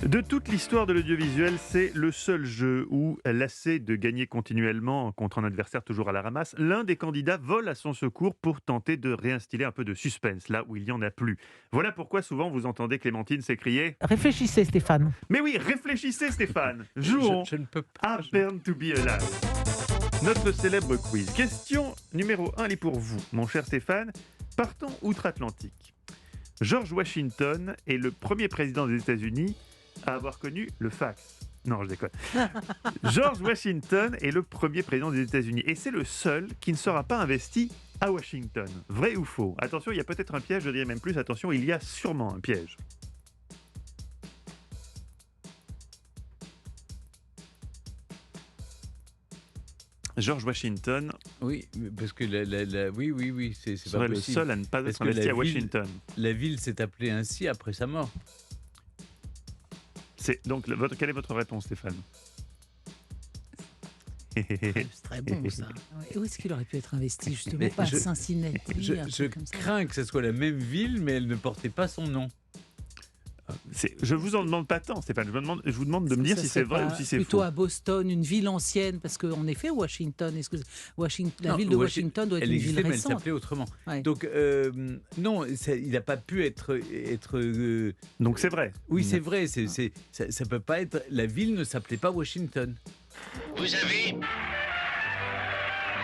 De toute l'histoire de l'audiovisuel, c'est le seul jeu où, lassé de gagner continuellement contre un adversaire toujours à la ramasse, l'un des candidats vole à son secours pour tenter de réinstiller un peu de suspense, là où il n'y en a plus. Voilà pourquoi souvent vous entendez Clémentine s'écrier Réfléchissez, Stéphane. « Mais oui, réfléchissez Stéphane, Je, jouons je ne peux à pas. Burn to be Alive ». Notre célèbre quiz. Question numéro 1, elle est pour vous, mon cher Stéphane. Partons outre-Atlantique. George Washington est le premier président des États-Unis à avoir connu le fax. Non, je déconne. George Washington est le premier président des États-Unis et c'est le seul qui ne sera pas investi à Washington. Vrai ou faux? Attention, il y a peut-être un piège, je dirais même plus. Attention, il y a sûrement un piège. George Washington Oui, parce que oui, c'est pas serait le possible. seul à ne pas Parce être que investi la à ville- Washington. La ville s'est appelée ainsi après sa mort. Donc, quelle est votre réponse, Stéphane? C'est très bon ça. Ouais, où est-ce qu'il aurait pu être investi justement? Mais Pas à je- Cincinnati, Je, un je truc comme ça. crains que ce soit la même ville, mais elle ne portait pas son nom. Je vous en demande pas tant, Stéphane. Je vous demande de me dire Ça si serait c'est vrai pas ou si c'est plutôt faux. à Boston, une ville ancienne, parce qu'en effet, Washington, la Non, ville de Washington doit être Elle une ville existait, mais elle récente. s'appelait autrement. Ouais. Donc, non, il n'a pas pu être. Donc c'est vrai. Oui, c'est vrai. Ça peut pas être. La ville ne s'appelait pas Washington. Vous avez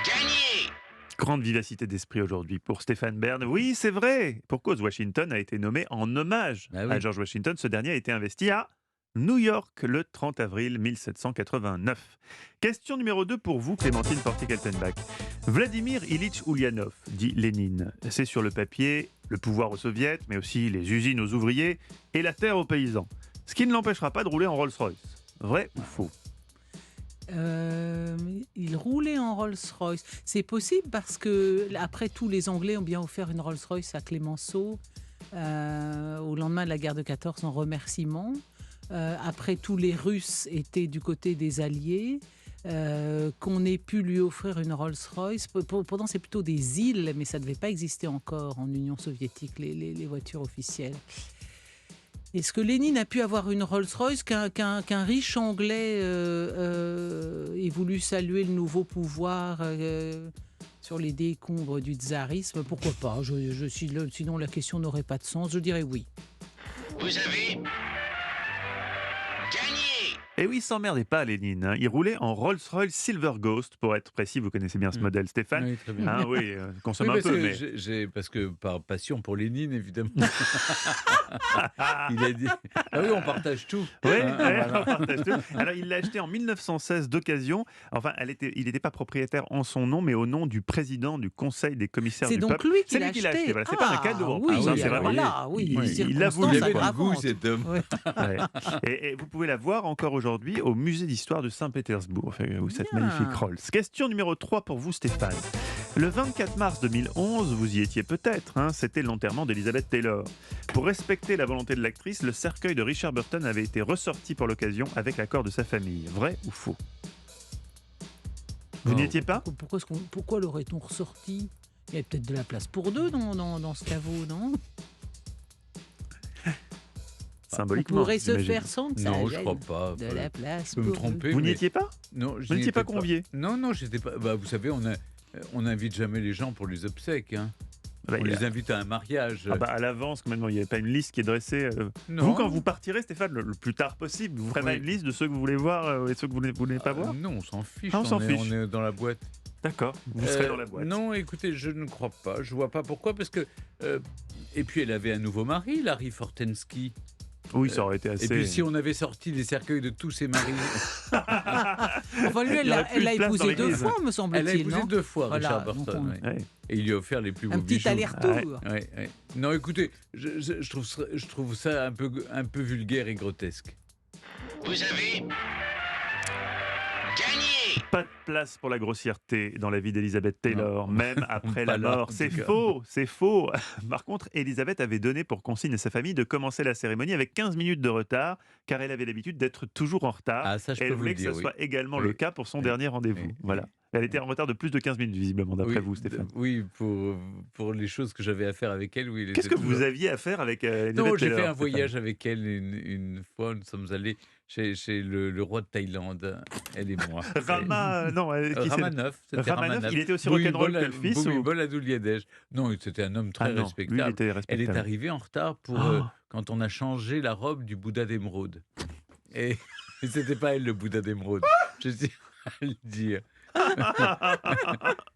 gagné. Grande vivacité d'esprit aujourd'hui pour Stéphane Bern. Oui, c'est vrai. Pour cause, Washington a été nommé en hommage Ah oui. à George Washington. Ce dernier a été investi à New York le 30 avril 1789. Question numéro 2 pour vous, Clémentine Portier-Kaltenbach. Vladimir Ilitch Ulyanov, dit Lénine. C'est sur le papier le pouvoir aux soviets, mais aussi les usines aux ouvriers et la terre aux paysans. Ce qui ne l'empêchera pas de rouler en Rolls-Royce. Vrai ou faux? Il roulait en Rolls-Royce. C'est possible parce que, après tout, les Anglais ont bien offert une Rolls-Royce à Clémenceau au lendemain de la guerre de 14 en remerciement. Après tout, les Russes étaient du côté des Alliés. Qu'on ait pu lui offrir une Rolls-Royce. Pourtant, c'est plutôt des îles, mais ça ne devait pas exister encore en Union soviétique, les voitures officielles. Est-ce que Lénine a pu avoir une Rolls-Royce qu'un riche Anglais ait voulu saluer le nouveau pouvoir sur les décombres du tsarisme? Pourquoi pas? Sinon, la question n'aurait pas de sens. Je dirais oui. Vous avez gagné. Et oui, s'emmerdez pas, Lénine. Hein. Il roulait en Rolls-Royce Silver Ghost, pour être précis. Vous connaissez bien ce modèle, Stéphane. Oui, très bien. Hein, oui, consomme Oui, un peu, mais... parce que par passion pour Lénine, évidemment. Il a dit. Ah oui, on partage tout. Oui, Hein, voilà. on partage tout. Alors, il l'a acheté en 1916 d'occasion. Enfin, il n'était pas propriétaire en son nom, mais au nom du président du Conseil des commissaires C'est du donc peuple. lui qui C'est l'a lui qui l'a acheté. acheté. Voilà, c'est pas un cadeau. En Oui, plus, hein, c'est alors vraiment- voilà, oui, il a voulu. Il avait du goût, circonstances cet homme. aggravantes. Ouais. Et vous pouvez la voir encore aujourd'hui au musée d'histoire de Saint-Pétersbourg, enfin, cette Bien. magnifique Rolls. Question numéro 3 pour vous, Stéphane. Le 24 mars 2011, vous y étiez peut-être, hein, c'était l'enterrement d'Elizabeth Taylor. Pour respecter la volonté de l'actrice, le cercueil de Richard Burton avait été ressorti pour l'occasion avec l'accord de sa famille. Vrai ou faux? Vous n'y Oh. étiez pas? Pourquoi l'aurait-on ressorti? Il y avait peut-être de la place pour deux dans ce caveau, non? On Symboliquement. pourrait se j'imagine. faire sans que ça Non, je gêne. crois pas. De la place Je peux me pour tromper. Vous n'y mais- étiez pas? Non, Vous n'étiez pas convié? Non, j'étais pas. Bah, vous savez, on n'invite jamais les gens pour les obsèques. Hein. Bah, On il y a- les invite à un mariage. Ah bah, à l'avance, quand même, il n'y avait pas une liste qui est dressée. Non. Vous, quand vous partirez, Stéphane, le plus tard possible, vous ferez Oui. une liste de ceux que vous voulez voir et ceux que vous ne voulez pas voir? Non, on s'en fiche. Ah, on s'en fiche. On est dans la boîte. D'accord, vous serez dans la boîte. Non, écoutez, je ne crois pas. Je vois pas pourquoi. Parce que. Et puis, elle avait un nouveau mari, Larry Fortensky. Oui, ça aurait été assez... Et puis, si on avait sorti les cercueils de tous ses maris. Enfin, lui, Il y aurait plus elle de l'a place dans épousé deux l'église. fois, me Elle a semble-t-il, épousé non? 2 fois Voilà, Richard donc Burton. on- ouais. Ouais. Et il lui a offert les plus beaux Un petit bijoux. aller-retour. Ouais. Non, écoutez, je trouve ça un peu vulgaire et grotesque. Vous avez gagné. Pas de place pour la grossièreté dans la vie d'Elizabeth Taylor, même après Pas la là, mort. en C'est tout cas. faux, c'est faux. Par contre, Elisabeth avait donné pour consigne à sa famille de commencer la cérémonie avec 15 minutes de retard, car elle avait l'habitude d'être toujours en retard. Ah, ça, je Et peux elle vous voulait le que ce dire, oui. soit également Oui. le cas pour son Oui. dernier rendez-vous. Oui. Voilà. Elle était en retard de plus de 15 minutes, visiblement, d'après vous, Stéphane. Oui, pour les choses que j'avais à faire avec elle, oui. Qu'est-ce que vous aviez à faire avec Elisabeth Non, j'ai Taylor, fait un Stéphane voyage avec elle une fois. Nous sommes allés chez le roi de Thaïlande, elle et moi. Rama, non, qui c'est Ramanov, c'était Ramanov, Ramanov. il était aussi rock'n'roll que le fils ou... Boumirbol Adouliadej. Non, c'était un homme très Ah non, lui, il respectable. était Elle est respectable. arrivée en retard pour Oh. quand on a changé la robe du Bouddha d'émeraude. Et c'était pas elle le Bouddha d'émeraude. Je tiens à le dire.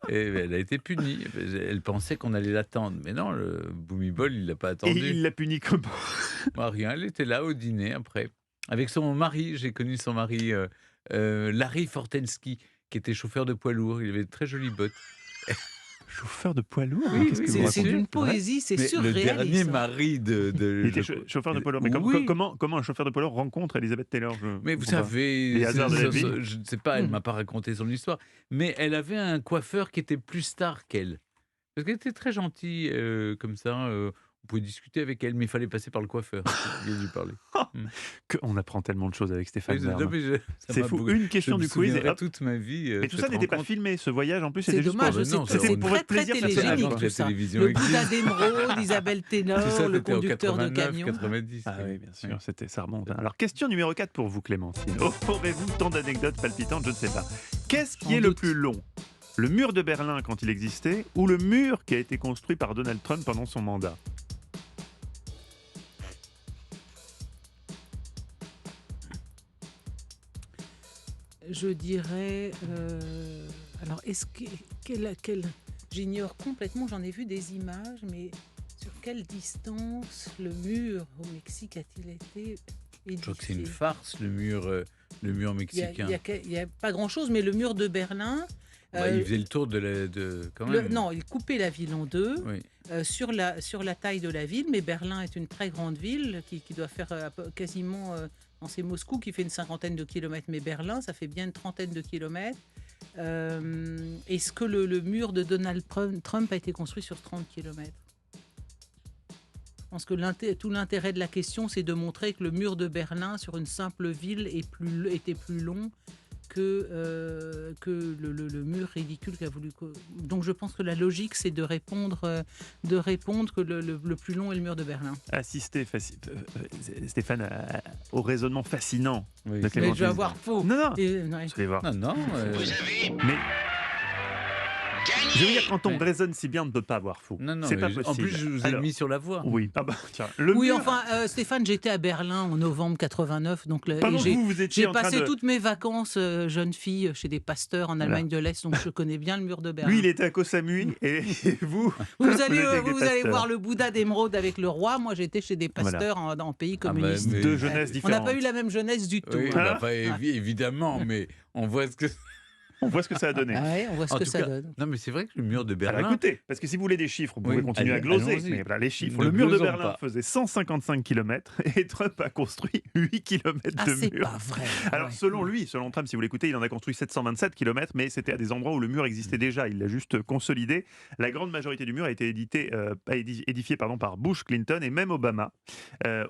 Et elle a été punie. Elle pensait qu'on allait l'attendre. Mais non, le Bhumibol, il l'a pas Et attendu. il l'a puni comment? Bah, rien, elle était là au dîner après. Avec son mari, j'ai connu son mari, Larry Fortensky, qui était chauffeur de poids lourd. Il avait de très jolies bottes. Chauffeur de poids lourd? Oui, Qu'est-ce que oui, vous C'est racontez? d'une C'est vrai poésie, c'est Mais le surréaliste. dernier mari Il était chauffeur de poids lourd. Mais Oui. comment un chauffeur de poids lourd rencontre Elisabeth Taylor? Mais vous comprends pas. savez, Les hasards de la vie. je ne sais pas, elle m'a pas raconté son histoire, mais elle avait un coiffeur qui était plus star qu'elle. Parce qu'elle était très gentille, comme ça, on pouvait discuter avec elle, mais il fallait passer par le coiffeur. Il a dû parler. On apprend tellement de choses avec Stéphane Oui, Bern. non, mais ça C'est m'a fou. beaucoup- Une question je du me quiz et souviendrai hop. toute ma vie. Et tout ça cette n'était pas rencontre. filmé, ce voyage en plus, C'est c'était juste dommage, pour... Ah, non, c'est c'est pour votre très plaisir très personnel, télégénique quoi. tout La ça. télévision Le existe. Bouddha d'émeraude, Isabelle C'est Taylor, ça, le c'était en conducteur de 89, camion. 90. Ah oui, bien sûr, Oui. ça remonte. hein. Alors, question numéro 4 pour vous, Clémentine. Aurez-vous tant d'anecdotes palpitantes? Je ne sais pas. Qu'est-ce qui Sans est le doute. plus long? Le mur de Berlin quand il existait ou le mur qui a été construit par Donald Trump pendant son mandat? Je dirais. Alors, est-ce que. J'ignore complètement, j'en ai vu des images, mais sur quelle distance le mur au Mexique a-t-il été édifié? Je crois que c'est une farce, le mur Il y a- mexicain. il y a pas grand-chose, mais le mur de Berlin. Bah, il faisait le tour quand même. Non, il coupait la ville en deux. Oui. Sur la taille de la ville, mais Berlin est une très grande ville qui doit faire quasiment, c'est Moscou qui fait une 50aine de kilomètres, mais Berlin, ça fait bien une 30aine de kilomètres. Est-ce que le mur de Donald Trump a été construit sur 30 kilomètres? Je pense que tout l'intérêt de la question, c'est de montrer que le mur de Berlin, sur une simple ville, était plus long que le mur ridicule qu'a voulu... Donc je pense que la logique, c'est de répondre que le plus long est le mur de Berlin. Assistez, Stéphane, au raisonnement fascinant Oui. de Mais Clémentine. je vais avoir faux. Non, non, Et, ouais. vous allez voir. Non, non. Vous avez Mais gagné. je veux dire, quand on Oui. raisonne si bien, on ne peut pas avoir faux. Non, c'est pas mais possible. en plus, je vous ai Alors, mis sur la voie. Oui, ah bah, tiens, le Oui, mur, enfin, Stéphane, j'étais à Berlin en novembre 89, donc pendant et que vous étiez j'ai en train passé de... toutes mes vacances jeune fille chez des pasteurs en Allemagne de l'Est, donc je connais bien le mur de Berlin. Lui, il était à Koh Samui et vous... Vous étiez allez, avec des vous allez pasteurs. voir le Bouddha d'émeraude avec le roi. Moi, j'étais chez des Voilà. pasteurs en pays Ah bah, communistes. mais- Deux jeunesses On différentes. n'a pas eu la même jeunesse du tout. Oui, hein. bah, pas évidemment, mais on voit ce que. On voit ce que ça a donné. Ah ouais, on voit ce En que tout ça cas, donne. Non, mais c'est vrai que le mur de Alors Berlin. écoutez, parce que si vous voulez des chiffres, vous pouvez Oui, continuer à allez, gloser. allons-y. Mais voilà, les chiffres. Ne Le mur de glosons Berlin pas. faisait 155 km et Trump a construit 8 km Ah, de c'est mur. pas vrai. Alors, Ouais. selon Trump, si vous l'écoutez, il en a construit 727 km, mais c'était à des endroits où le mur existait déjà. Il l'a juste consolidé. La grande majorité du mur a été édifié par Bush, Clinton et même Obama.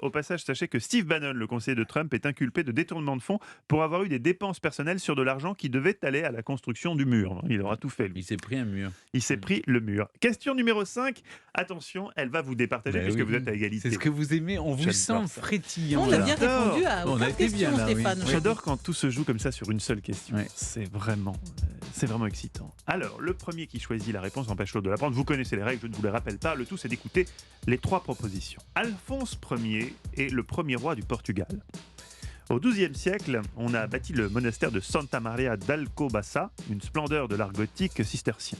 Au passage, sachez que Steve Bannon, le conseiller de Trump, est inculpé de détournement de fonds pour avoir eu des dépenses personnelles sur de l'argent qui devait aller à la construction du mur. Il aura tout fait, lui. Il s'est pris un mur. Il s'est pris le mur. Question numéro 5. Attention, elle va vous départager Ben puisque oui. vous êtes à égalité. C'est ce que vous aimez. On vous J'adore sent ça. frétillant. On a là. bien J'adore. répondu à On a aucune été question, bien là, oui. Stéphane. Oui. J'adore quand tout se joue comme ça sur une seule question. Ouais. C'est vraiment excitant. Alors, le premier qui choisit la réponse empêche l'autre de la prendre. Vous connaissez les règles, je ne vous les rappelle pas. Le tout, c'est d'écouter les 3 propositions. Alphonse Ier est le premier roi du Portugal. Au XIIe siècle, on a bâti le monastère de Santa Maria d'Alcobaça, une splendeur de l'art gothique cistercien.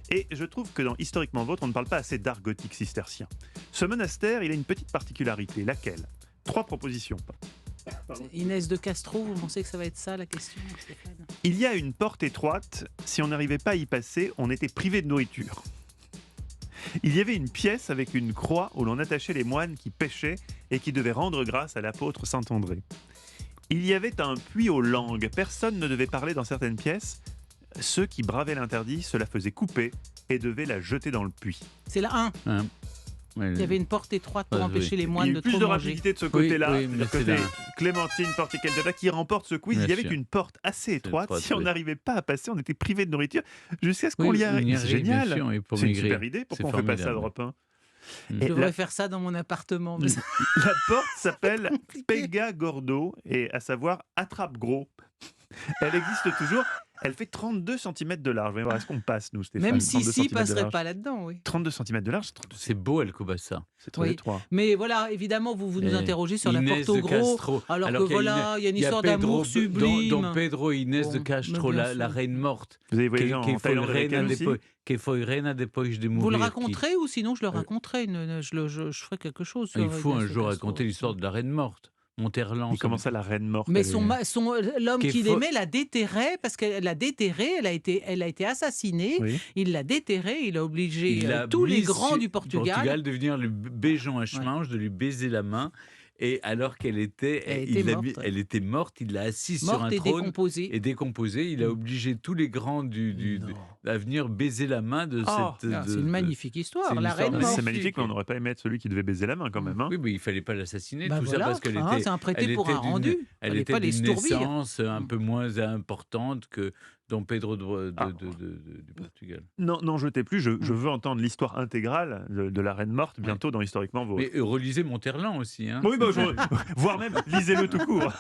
Et je trouve que dans Historiquement Vôtre, on ne parle pas assez d'art gothique cistercien. Ce monastère, il a une petite particularité. Laquelle? 3 propositions. Inès de Castro, vous pensez que ça va être ça la question, Stéphane? Il y a une porte étroite, si on n'arrivait pas à y passer, on était privé de nourriture. Il y avait une pièce avec une croix où l'on attachait les moines qui pêchaient et qui devaient rendre grâce à l'apôtre Saint-André. Il y avait un puits aux langues, personne ne devait parler dans certaines pièces. Ceux qui bravaient l'interdit se la faisaient couper et devaient la jeter dans le puits. C'est la 1. Hein. Ouais, Il y avait une porte étroite pour Ah, empêcher les Il y a moines eu de plus trop de manger. rapidité de ce Oui, côté-là. oui, mais Le c'est côté là. Clémentine Portical-Dada qui remporte ce quiz. Bien Il y avait sûr. une porte assez étroite. étroite, Si on oui. n'arrivait pas à passer, on était privé de nourriture jusqu'à ce qu'on Oui, y on arrive. y Mais c'est arrive, bien génial. sûr, et pour C'est une maigrir. super idée. Pourquoi C'est on fait pas ça à formidable. Europe 1? Mm. Je Et devrais la, faire ça dans mon appartement. mais ça- la porte s'appelle compliqué. Pega Gordo, et à savoir attrape gros. Elle existe toujours. Elle fait 32 cm de large. Voyons voir, est-ce qu'on passe, nous, Stéphane? Même 32 si cm de passerait large. pas là-dedans, oui. 32 cm de large, C'est beau, Alcobaça. c'est très Oui. étroit. Mais voilà, évidemment, vous nous Et interrogez sur la Inès porte au de gros. Castro. Alors que qu'il y a voilà, il y a une il y a histoire Pedro d'amour dans sublime. Pedro et Inès de Bon, Castro, mais bien la sûr. reine morte. Vous avez Que voyagé en Thaïlande avec elle aussi? che foi reina depois de Vous le mourir. raconterez ou sinon je le raconterai. Je ferai quelque chose sur Il faut Inès un de jour Castro. raconter l'histoire de la reine morte. Monterland. Mais comment ça, la reine morte? Mais elle est- l'homme Qu'il qu'il faut- aimait l'a déterré parce qu'elle l'a déterré, elle a été assassinée. Oui. Il l'a déterré, il a obligé Il a tous les mis grands sur- du Portugal. de venir le bégeon à chemange, de lui baiser la main. Et alors qu'elle était, Elle était il l'a morte, mis- ouais. elle était morte, il l'a assise sur un Morte et trône décomposée. et décomposée. Il a Mm. obligé tous les grands à venir baiser la main de Oh. cette. Ah, de- c'est une de- magnifique histoire. c'est une La histoire reine Ah, morte. c'est magnifique, mais on n'aurait pas aimé être celui qui devait baiser la main quand même. Hein. Oui, mais il fallait pas l'assassiner, Bah tout voilà, ça parce qu'elle hein, était. c'est un prêté elle pour était un d'une- rendu. Elle Fallait était pas les d'une stourbir. naissance un Mm. peu moins importante que Don Pedro Ah. du Portugal. Non, non, jetez plus. Je veux entendre l'histoire intégrale de la reine morte bientôt dans Historiquement Vôtre. Mais relisez Monterland aussi. Hein. Oui, bah, voire même, lisez-le tout court.